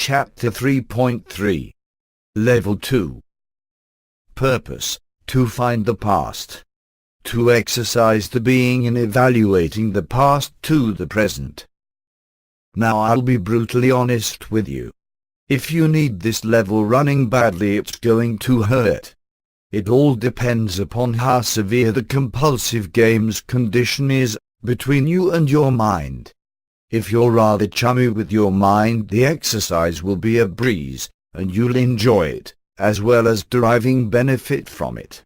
Chapter 3.3. Level 2. Purpose: to find the past. To exercise the being in evaluating the past to the present. Now I'll be brutally honest with you. If you need this level running badly, it's going to hurt. It all depends upon how severe the compulsive games condition is between you and your mind. If you're rather chummy with your mind, the exercise will be a breeze, and you'll enjoy it, as well as deriving benefit from it.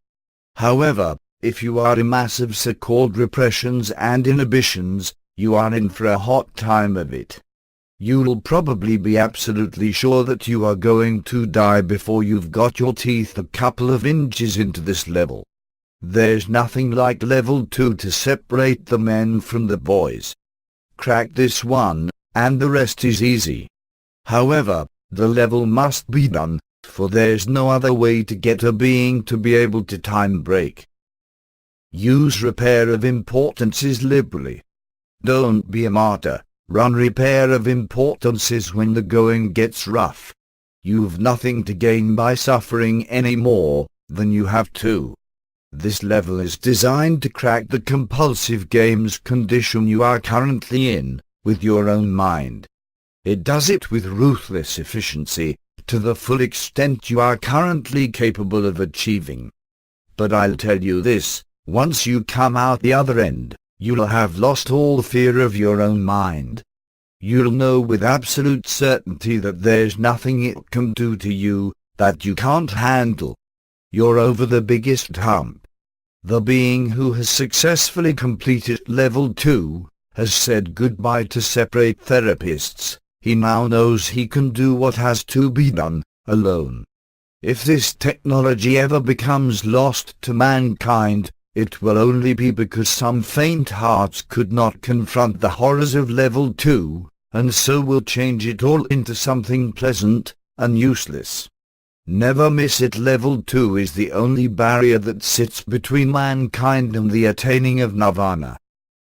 However, if you are a massive so-called repressions and inhibitions, you are in for a hot time of it. You'll probably be absolutely sure that you are going to die before you've got your teeth a couple of inches into this level. There's nothing like level 2 to separate the men from the boys. Crack this one, and the rest is easy. However, the level must be done, for there's no other way to get a being to be able to time break. Use repair of importances liberally. Don't be a martyr. Run repair of importances when the going gets rough. You've nothing to gain by suffering any more than you have to. This level is designed to crack the compulsive games condition you are currently in, with your own mind. It does it with ruthless efficiency, to the full extent you are currently capable of achieving. But I'll tell you this, once you come out the other end, you'll have lost all fear of your own mind. You'll know with absolute certainty that there's nothing it can do to you that you can't handle. You're over the biggest hump. The being who has successfully completed level 2 has said goodbye to separate therapists. He now knows he can do what has to be done, alone. If this technology ever becomes lost to mankind, it will only be because some faint hearts could not confront the horrors of level 2, and so will change it all into something pleasant and useless. Never miss it. Level 2 is the only barrier that sits between mankind and the attaining of nirvana.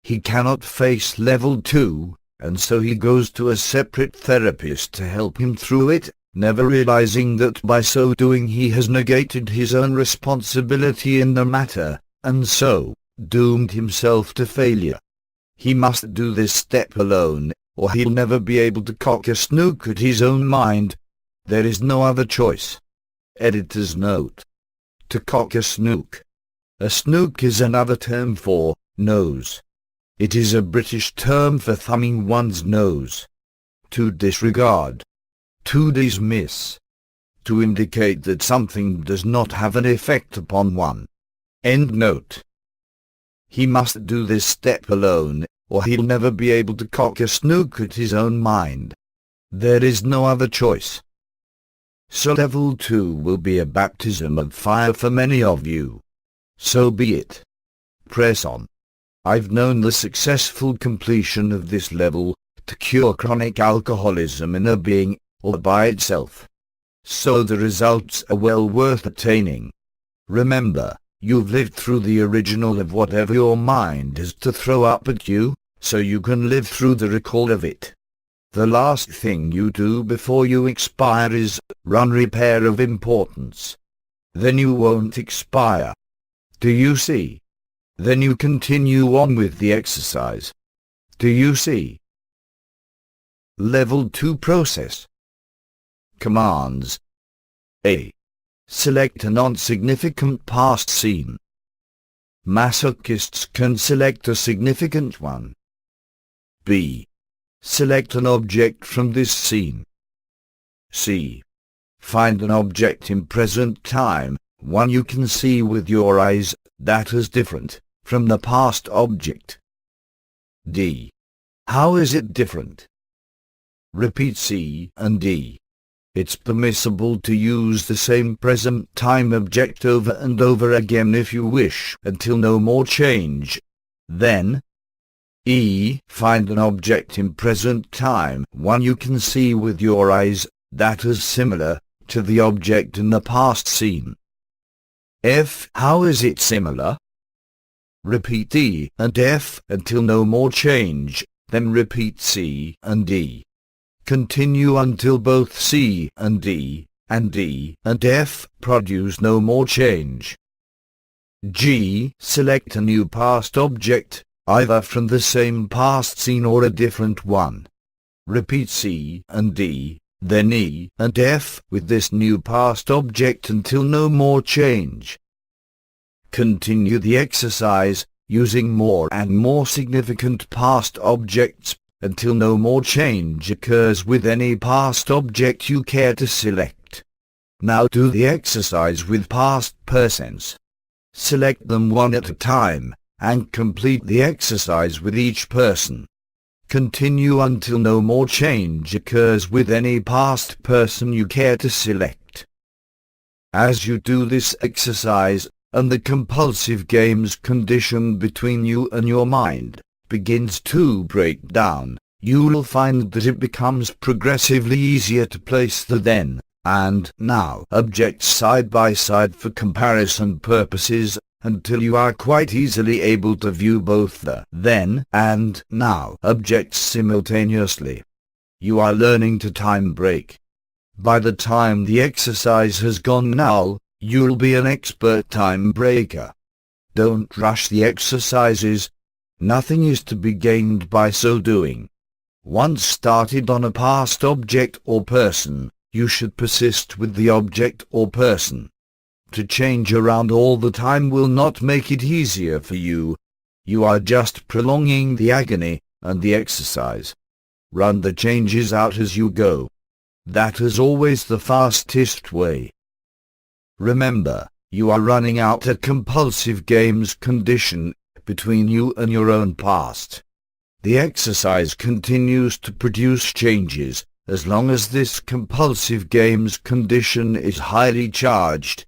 He cannot face level 2, and so he goes to a separate therapist to help him through it, never realizing that by so doing he has negated his own responsibility in the matter, and so doomed himself to failure. He must do this step alone, or he'll never be able to cock a snook at his own mind. There is no other choice. Editor's note. To cock a snook. A snook is another term for nose. It is a British term for thumbing one's nose. To disregard. To dismiss. To indicate that something does not have an effect upon one. End note. He must do this step alone, or he'll never be able to cock a snook at his own mind. There is no other choice. So level 2 will be a baptism of fire for many of you. So be it. Press on. I've known the successful completion of this level to cure chronic alcoholism in a being, or by itself. So the results are well worth attaining. Remember, you've lived through the original of whatever your mind has to throw up at you, so you can live through the recall of it. The last thing you do before you expire is run repair of importance. Then you won't expire. Do you see? Then you continue on with the exercise. Do you see? Level 2 process. Commands. A. Select a non-significant past scene. Masochists can select a significant one. B. Select an object from this scene. C. Find an object in present time, one you can see with your eyes, that is different from the past object. D. How is it different? Repeat C and D. It's permissible to use the same present time object over and over again if you wish, until no more change. Then, E. Find an object in present time, one you can see with your eyes, that is similar to the object in the past scene. F. How is it similar? Repeat E and F until no more change, then repeat C and D. Continue until both C and D, and E and F produce no more change. G. Select a new past object, either from the same past scene or a different one. Repeat C and D, then E and F with this new past object until no more change. Continue the exercise, using more and more significant past objects, until no more change occurs with any past object you care to select. Now do the exercise with past persons. Select them one at a time, and complete the exercise with each person. Continue until no more change occurs with any past person you care to select. As you do this exercise, and the compulsive games condition between you and your mind begins to break down, you will find that it becomes progressively easier to place the then and now objects side by side for comparison purposes, until you are quite easily able to view both the then and now objects simultaneously. You are learning to time break. By the time the exercise has gone null, you'll be an expert time breaker. Don't rush the exercises. Nothing is to be gained by so doing. Once started on a past object or person, you should persist with the object or person. To change around all the time will not make it easier for you. You are just prolonging the agony and the exercise. Run the changes out as you go. That is always the fastest way. Remember, you are running out a compulsive games condition between you and your own past. The exercise continues to produce changes as long as this compulsive games condition is highly charged.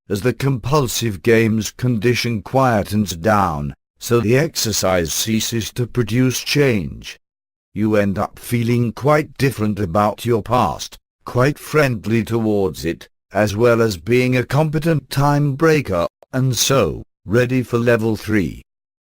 As the compulsive games condition quietens down, so the exercise ceases to produce change. You end up feeling quite different about your past, quite friendly towards it, as well as being a competent time breaker, and so, ready for level 3.